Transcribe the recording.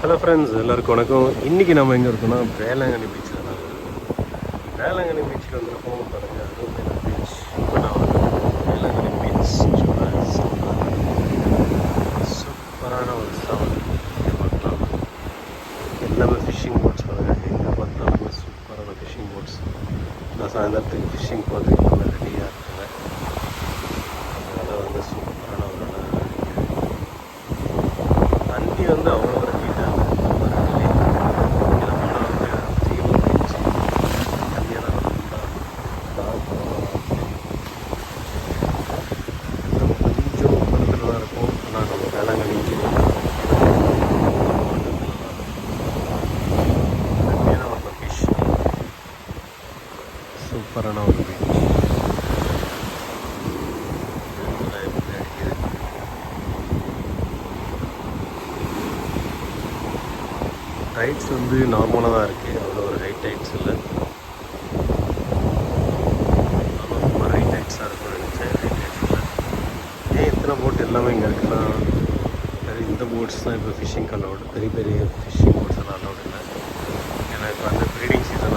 Hello friends, எல்லாருக்கும் வணக்கம். இன்றைக்கி நம்ம எங்கே இருக்கோம்னா வேளாங்கண்ணி பீச்சில் தான். வேளாங்கண்ணி பீச்சுக்கு வந்திருக்கோம். பாருங்க, அருமையான பீச். இப்போ நான் வந்து வேளாங்கண்ணி பீச் சூப்பரான ஒரு சவுண்ட் பார்க்கலாம். எல்லாமே ஃபிஷ்ஷிங் போட்ஸ் பாருங்கள், எங்கே பார்த்தாலுமே சூப்பரான ஃபிஷ்ஷிங் போட்ஸ். நான் சாயந்தரத்துக்கு ஃபிஷ்ஷிங் போகிறதுக்கு நல்லா ரெடியாக இருக்குங்க. அதனால் வந்து சூப்பரான ஒரு தண்ணி வந்து அவ்வளோ சூப்பரான ஒரு பீச். டைட்ஸ் வந்து நார்மலாக தான் இருக்குது, அவ்வளோ ஒரு ஹை டைட்ஸ் இல்லை. ரொம்ப ஹை டைட்ஸாக இருக்கும்னு நினச்சேன். ஹை டைட்ஸ் இல்லை. ஏன் இத்தனை போட் எல்லாமே இங்கே இருக்குன்னா, இந்த போட்ஸ் தான் இப்போ ஃபிஷ்ஷிங் அலௌடு. பெரிய பெரிய ஃபிஷ்ஷிங் போட்ஸ் எல்லாம் அலௌடு இல்லை. ஏன்னா இப்போ வந்து ப்ரீடிங் சீசன்